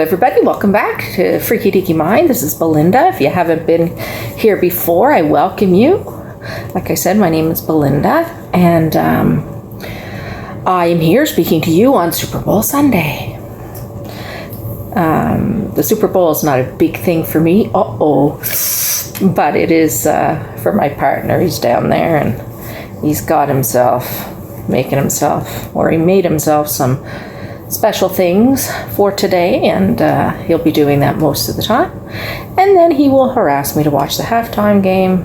everybody, welcome back to Freaky Deaky Mind. This is Belinda. If you haven't been here before, I welcome you. Like I said, my name is Belinda, and I am here speaking to you on Super Bowl Sunday. The Super Bowl is not a big thing for me, but it is for my partner. He's down there, and he's got himself, he made himself some special things for today, and he'll be doing that most of the time. And then he will harass me to watch the halftime game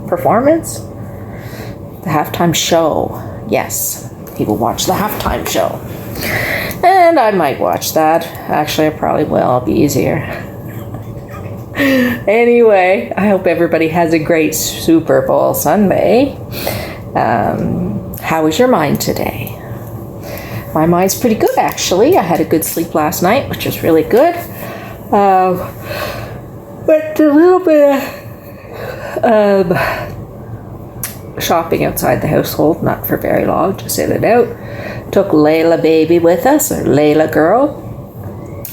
performance, the halftime show. Yes, he will watch the halftime show, and I might watch that. Actually, I probably will. It'll be easier. Anyway, I hope everybody has a great Super Bowl Sunday. How is your mind today? My mind's pretty good, actually. I had a good sleep last night, which was really good. But a little bit of shopping outside the household, not for very long, just in and out. Took Layla baby with us, or Layla girl.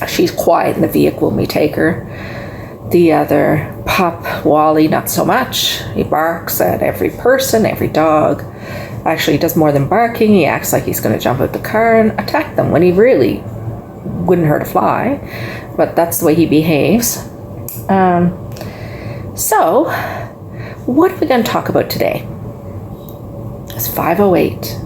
She's quiet in the vehicle when we take her. The other pup, Wally, not so much. He barks at every person, every dog. Actually, he does more than barking. He acts like he's going to jump out the car and attack them when he really wouldn't hurt a fly. But that's the way he behaves. So, what are we going to talk about today? It's 5:08.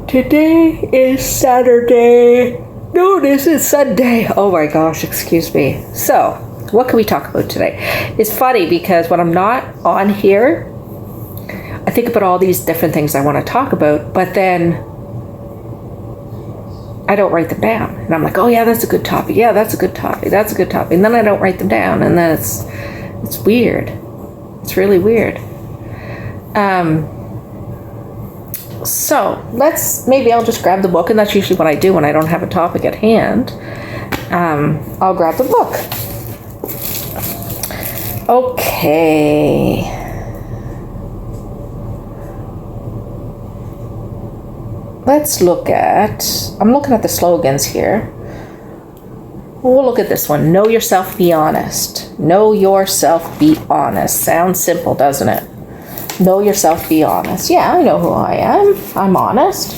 Today is Saturday. No, this is Sunday. Oh my gosh, excuse me. So, what can we talk about today? It's funny because when I'm not on here, I think about all these different things I want to talk about, but then I don't write them down. And I'm like, oh yeah, that's a good topic. Yeah, that's a good topic. That's a good topic. And then I don't write them down, and then it's weird. It's really weird. So maybe I'll just grab the book, and that's usually what I do when I don't have a topic at hand. I'll grab the book. Okay. I'm looking at the slogans here. We'll look at this one. Know yourself, be honest. Know yourself, be honest. Sounds simple, doesn't it? Know yourself, be honest. Yeah, I know who I am. I'm honest.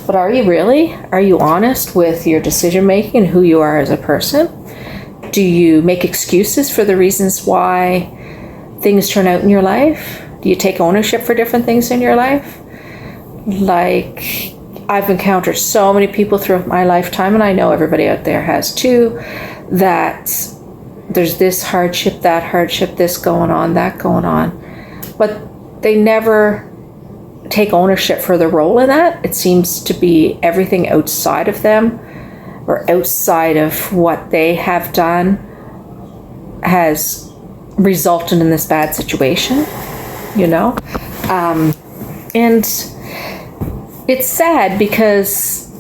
But are you really? Are you honest with your decision making and who you are as a person? Do you make excuses for the reasons why things turn out in your life? Do you take ownership for different things in your life? Like, I've encountered so many people throughout my lifetime, and I know everybody out there has too, that there's this hardship, that hardship, this going on, that going on. But they never take ownership for their role in that. It seems to be everything outside of them, or outside of what they have done, has resulted in this bad situation, and it's sad because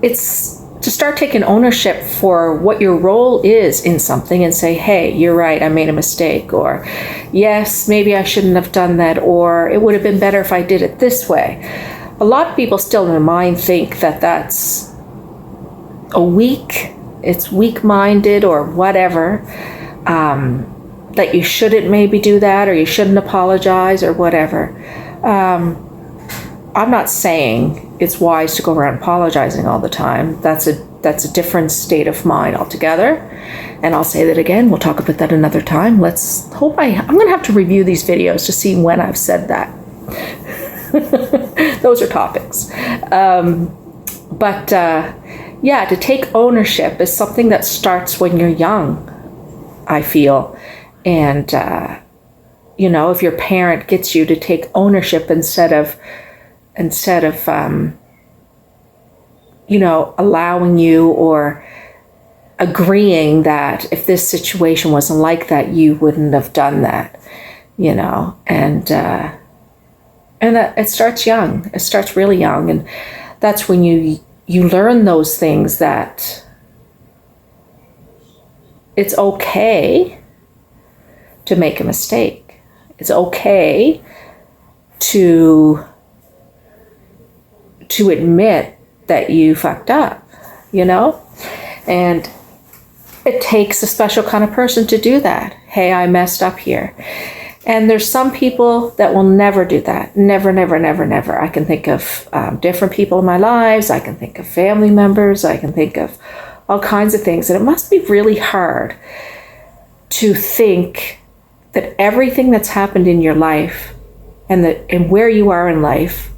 it's to start taking ownership for what your role is in something and say, hey, you're right, I made a mistake, or yes, maybe I shouldn't have done that, or it would have been better if I did it this way. A lot of people still in their mind think that that's it's weak-minded or whatever, that you shouldn't maybe do that, or you shouldn't apologize or whatever. I'm not saying it's wise to go around apologizing all the time. That's a different state of mind altogether. And I'll say that again. We'll talk about that another time. I'm going to have to review these videos to see when I've said that. Those are topics. To take ownership is something that starts when you're young, I feel. And, if your parent gets you to take ownership instead of allowing you or agreeing that if this situation wasn't like that, you wouldn't have done that, and it starts young. It starts really young, and that's when you learn those things, that it's okay to make a mistake. It's okay to to admit that you fucked up, you know? And it takes a special kind of person to do that. Hey, I messed up here. And there's some people that will never do that. Never, never, never, never. I can think of different people in my lives. I can think of family members. I can think of all kinds of things. And it must be really hard to think that everything that's happened in your life and where you are in life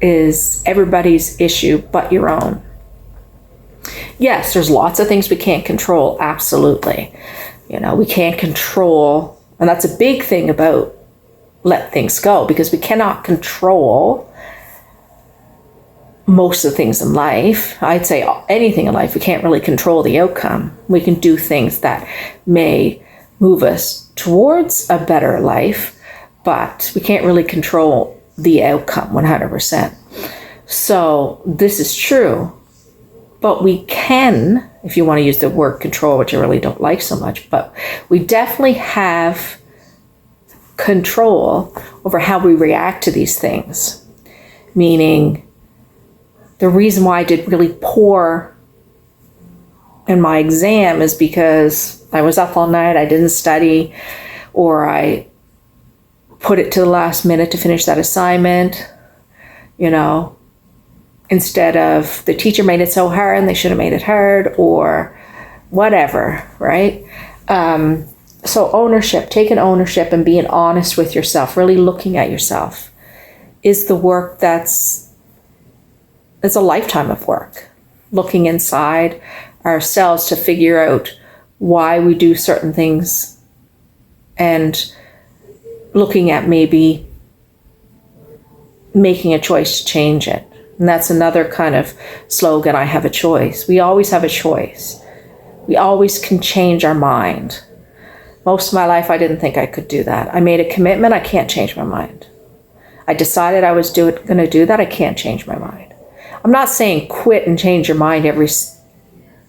is everybody's issue but your own. Yes, there's lots of things we can't control. Absolutely. You know, we can't control. And that's a big thing about let things go, because we cannot control most of the things in life. I'd say anything in life, we can't really control the outcome. We can do things that may move us towards a better life, but we can't really control the outcome 100%. So this is true, but we can, if you want to use the word control, which I really don't like so much, but we definitely have control over how we react to these things. Meaning, the reason why I did really poor in my exam is because I was up all night, I didn't study, or I put it to the last minute to finish that assignment, you know, instead of the teacher made it so hard and they should have made it hard, or whatever, right? So ownership, taking ownership and being honest with yourself, really looking at yourself, is the work it's a lifetime of work. Looking inside ourselves to figure out why we do certain things, and looking at maybe making a choice to change it. And that's another kind of slogan, I have a choice. We always have a choice. We always can change our mind. Most of my life, I didn't think I could do that. I made a commitment, I can't change my mind. I decided I was going to do that, I can't change my mind. I'm not saying quit and change your mind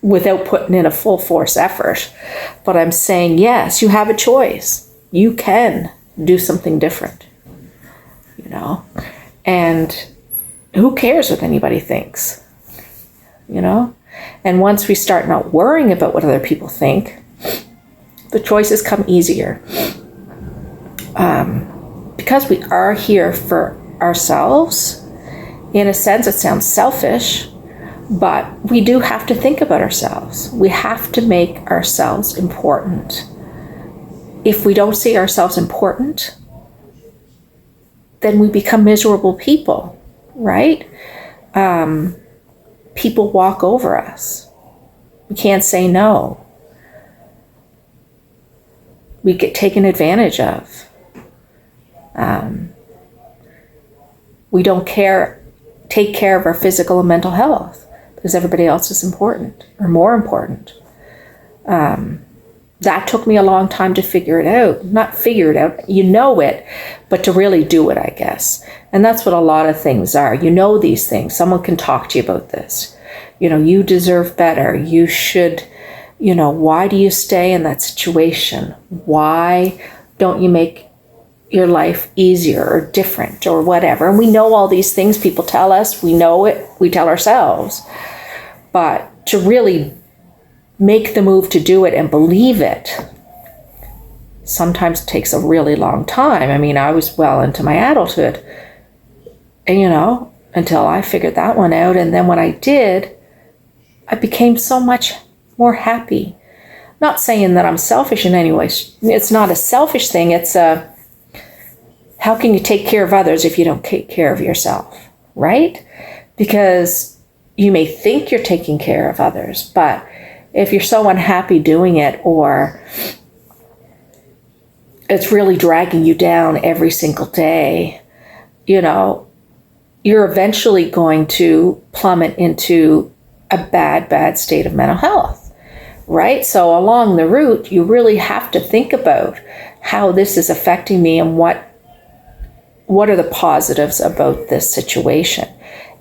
without putting in a full force effort, but I'm saying, yes, you have a choice. You can do something different, you know? And who cares what anybody thinks, you know? And once we start not worrying about what other people think, the choices come easier. Because we are here for ourselves, in a sense, it sounds selfish, but we do have to think about ourselves. We have to make ourselves important. If we don't see ourselves important, then we become miserable people, right? People walk over us. We can't say no. We get taken advantage of. We don't take care of our physical and mental health because everybody else is important or more important. That took me a long time to figure it out. Not figure it out, you know it, but to really do it, I guess. And that's what a lot of things are. You know these things. Someone can talk to you about this. You know, you deserve better. You should, you know, why do you stay in that situation? Why don't you make your life easier or different or whatever? And we know all these things people tell us. We know it. We tell ourselves. But to really make the move to do it and believe it sometimes takes a really long time. I mean, I was well into my adulthood, and you know, until I figured that one out. And then when I did, I became so much more happy. Not saying that I'm selfish in any way. It's not a selfish thing. It's how can you take care of others if you don't take care of yourself, right? Because you may think you're taking care of others, but if you're so unhappy doing it, or it's really dragging you down every single day, you know, you're eventually going to plummet into a bad state of mental health, right? So along the route, you really have to think about how this is affecting me and what are the positives about this situation.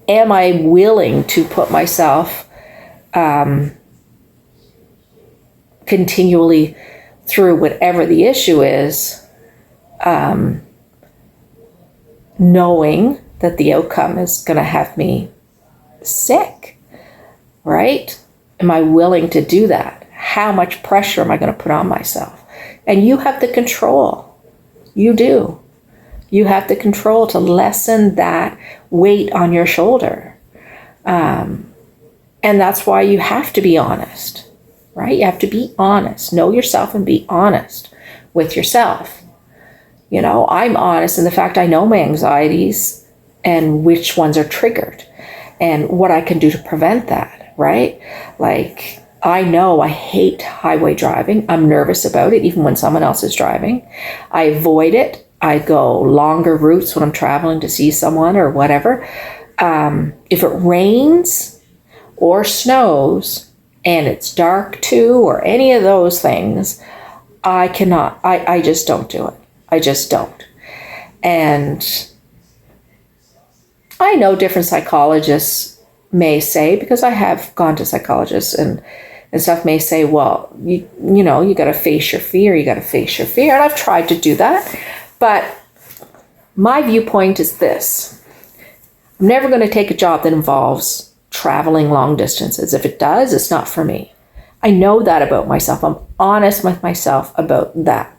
Am I willing to put myself continually through whatever the issue is, knowing that the outcome is going to have me sick, right? Am I willing to do that? How much pressure am I going to put on myself? And you have the control. You do. You have the control to lessen that weight on your shoulder. And that's why you have to be honest, right? You have to be honest. Know yourself and be honest with yourself. You know, I'm honest in the fact I know my anxieties and which ones are triggered and what I can do to prevent that, right? Like, I know I hate highway driving. I'm nervous about it, even when someone else is driving. I avoid it. I go longer routes when I'm traveling to see someone or whatever. If it rains or snows and it's dark too, or any of those things, I cannot, I just don't do it. I just don't. And I know different psychologists may say, because I have gone to psychologists and stuff, may say, well, you know, you got to face your fear. You got to face your fear. And I've tried to do that. But my viewpoint is this. I'm never going to take a job that involves traveling long distances. If it does, it's not for me. I know that about myself. I'm honest with myself about that.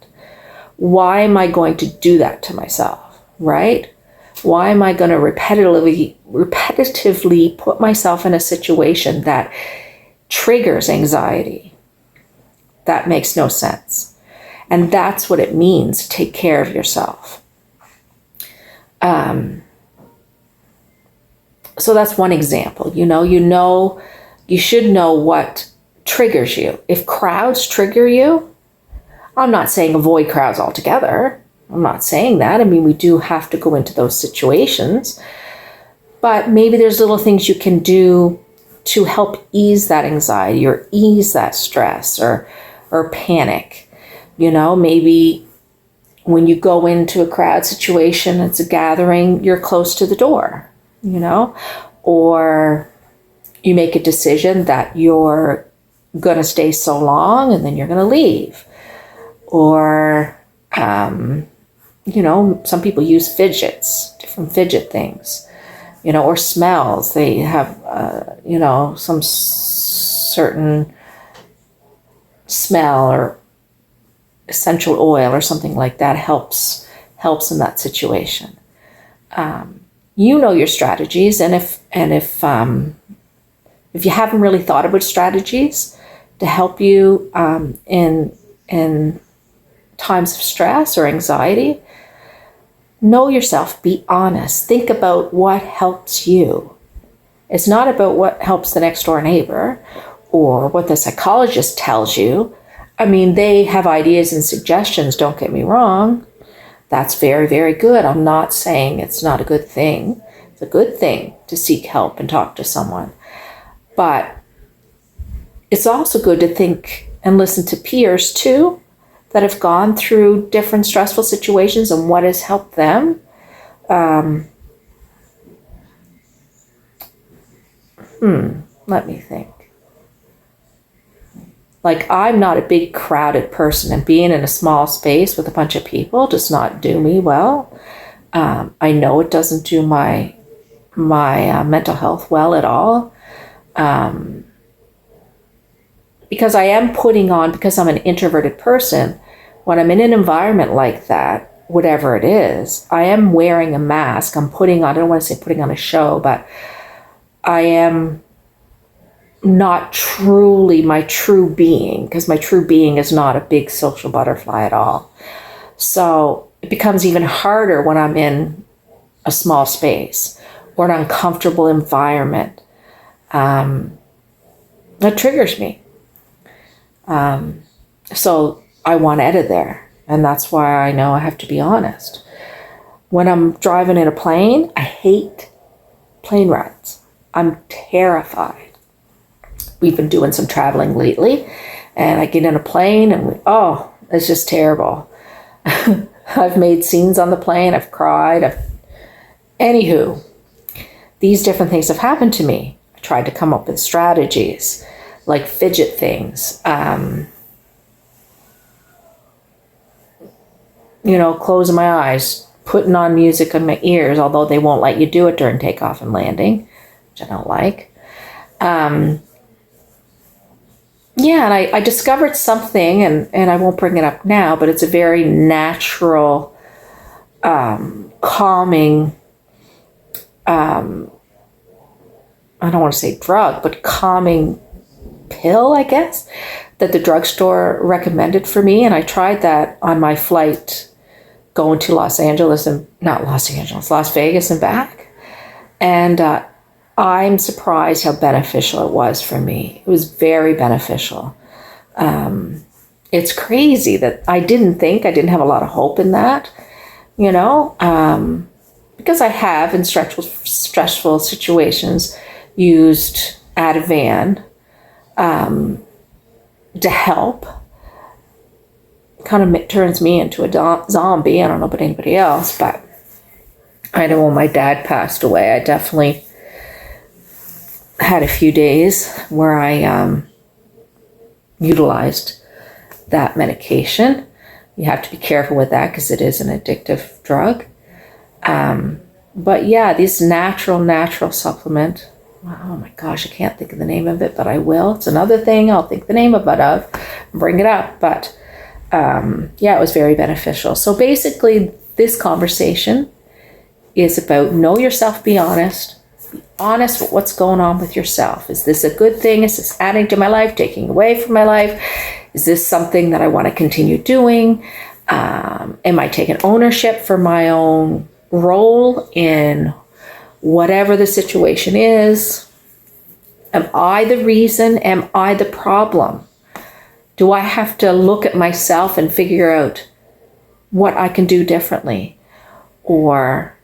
Why am I going to do that to myself, right? Why am I going to repetitively put myself in a situation that triggers anxiety? That makes no sense. And that's what it means to take care of yourself. So that's one example. You should know what triggers you. If crowds trigger you, I'm not saying avoid crowds altogether. I'm not saying that. I mean, we do have to go into those situations, but maybe there's little things you can do to help ease that anxiety or ease that stress or panic. You know, maybe when you go into a crowd situation, it's a gathering, you're close to the door, you know, or you make a decision that you're going to stay so long and then you're going to leave. Or, you know, some people use fidgets, different fidget things, you know, or smells. They have, you know, some certain smell or essential oil or something like that helps in that situation. You know your strategies, and if you haven't really thought about strategies to help you in times of stress or anxiety, know yourself, be honest, think about what helps you. It's not about what helps the next door neighbor or what the psychologist tells you. I mean, they have ideas and suggestions, don't get me wrong. That's very, very good. I'm not saying it's not a good thing. It's a good thing to seek help and talk to someone. But it's also good to think and listen to peers too that have gone through different stressful situations and what has helped them. Let me think. Like, I'm not a big crowded person, and being in a small space with a bunch of people does not do me well. I know it doesn't do my mental health well at all. Because I am putting on, because I'm an introverted person, when I'm in an environment like that, whatever it is, I am wearing a mask. I'm putting on, I don't want to say putting on a show, but I am not truly my true being, because my true being is not a big social butterfly at all. So it becomes even harder when I'm in a small space or an uncomfortable environment. That triggers me. So I want out of there. And that's why I know I have to be honest. When I'm driving in a plane, I hate plane rides. I'm terrified. We've been doing some traveling lately, and I get in a plane and it's just terrible. I've made scenes on the plane. I've cried. Anywho, these different things have happened to me. I tried to come up with strategies like fidget things, you know, closing my eyes, putting on music in my ears, although they won't let you do it during takeoff and landing, which I don't like. Yeah, and I discovered something, and I won't bring it up now, but it's a very natural, calming, I don't want to say drug, but calming pill, I guess, that the drugstore recommended for me. And I tried that on my flight going to Las Vegas and back. And I'm surprised how beneficial it was for me. It was very beneficial. It's crazy that I didn't have a lot of hope in that, because I have in stressful situations used Ativan to help. Kind of turns me into a zombie. I don't know about anybody else, but I know when my dad passed away, I definitely had a few days where I utilized that medication. You have to be careful with that because it is an addictive drug. But yeah, this natural supplement. Oh my gosh, I can't think of the name of it, but I will. It's another thing I'll think the name of bring it up. But yeah, it was very beneficial. So basically, this conversation is about know yourself, be honest. Be honest with what's going on with yourself. Is this a good thing? Is this adding to my life, taking away from my life? Is this something that I want to continue doing? Am I taking ownership for my own role in whatever the situation is? Am I the reason? Am I the problem? Do I have to look at myself and figure out what I can do differently? Or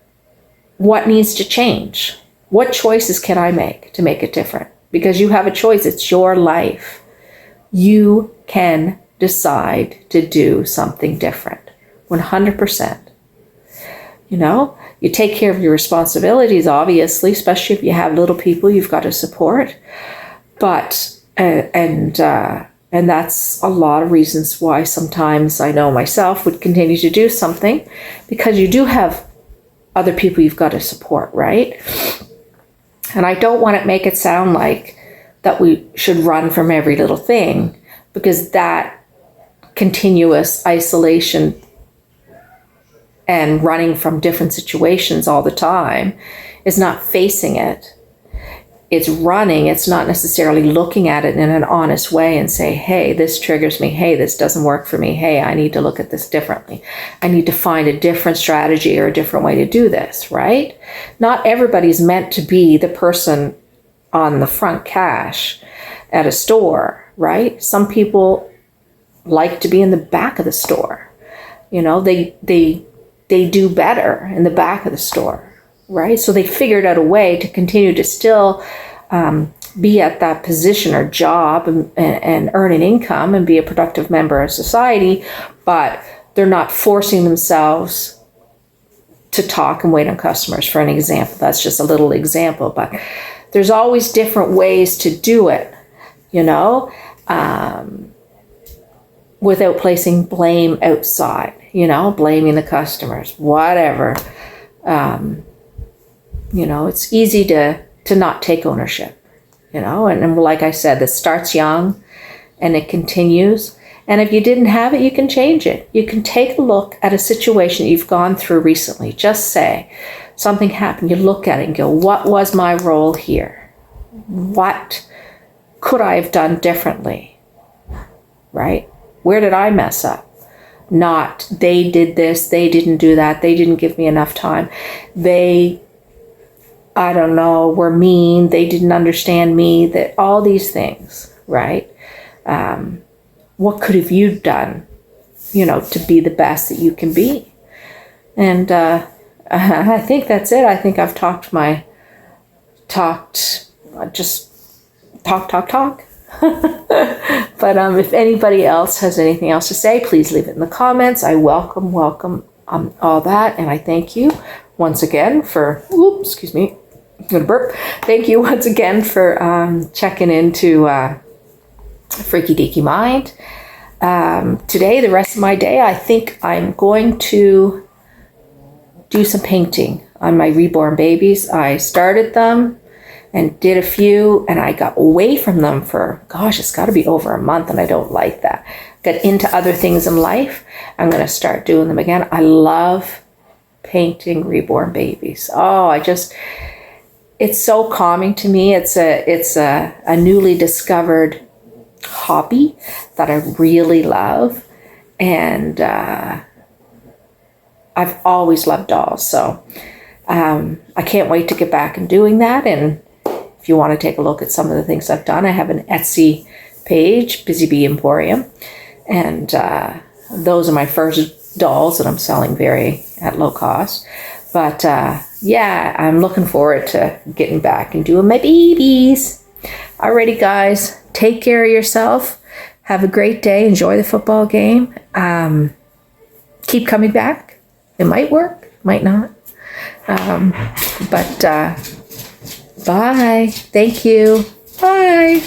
what needs to change? What choices can I make to make it different? Because you have a choice. It's your life. You can decide to do something different. 100%. You take care of your responsibilities, obviously, especially if you have little people you've got to support. But, and that's a lot of reasons why sometimes I know myself would continue to do something, because you do have other people you've got to support, right? And I don't want to make it sound like that we should run from every little thing, because that continuous isolation and running from different situations all the time is not facing it. It's running. It's not necessarily looking at it in an honest way and say, hey, this triggers me. Hey, this doesn't work for me. Hey, I need to look at this differently. I need to find a different strategy or a different way to do this, right? Not everybody's meant to be the person on the front cash at a store, right? Some people like to be in the back of the store. They do better in the back of the store, right? So they figured out a way to continue to still be at that position or job and earn an income and be a productive member of society, but they're not forcing themselves to talk and wait on customers, for an example. That's just a little example, but there's always different ways to do it, without placing blame outside, blaming the customers, whatever. It's easy to not take ownership, and like I said, this starts young and it continues. And if you didn't have it, you can change it. You can take a look at a situation you've gone through recently. Just say something happened. You look at it and go, what was my role here? What could I have done differently? Right? Where did I mess up? Not they did this, they didn't do that, they didn't give me enough time. They, I don't know, were mean, they didn't understand me, that all these things, right? What could have you done, to be the best that you can be? And I think that's it. I think I've talked. But if anybody else has anything else to say, please leave it in the comments. I welcome all that, and I thank you once again for, excuse me, I'm gonna burp. Thank you once again for checking into Freaky Deaky Mind. Today, the rest of my day, I think I'm going to do some painting on my reborn babies. I started them and did a few, and I got away from them for, gosh, it's got to be over a month, and I don't like that. Got into other things in life. I'm going to start doing them again. I love painting reborn babies. Oh, it's so calming to me. It's a newly discovered hobby that I really love, and I've always loved dolls. So I can't wait to get back and doing that. And if you want to take a look at some of the things I've done, I have an Etsy page, Busy Bee Emporium, and those are my first dolls that I'm selling at low cost. But yeah, I'm looking forward to getting back and doing my babies. Alrighty, guys, take care of yourself. Have a great day. Enjoy the football game. Keep coming back. It might work, might not. But bye. Thank you. Bye.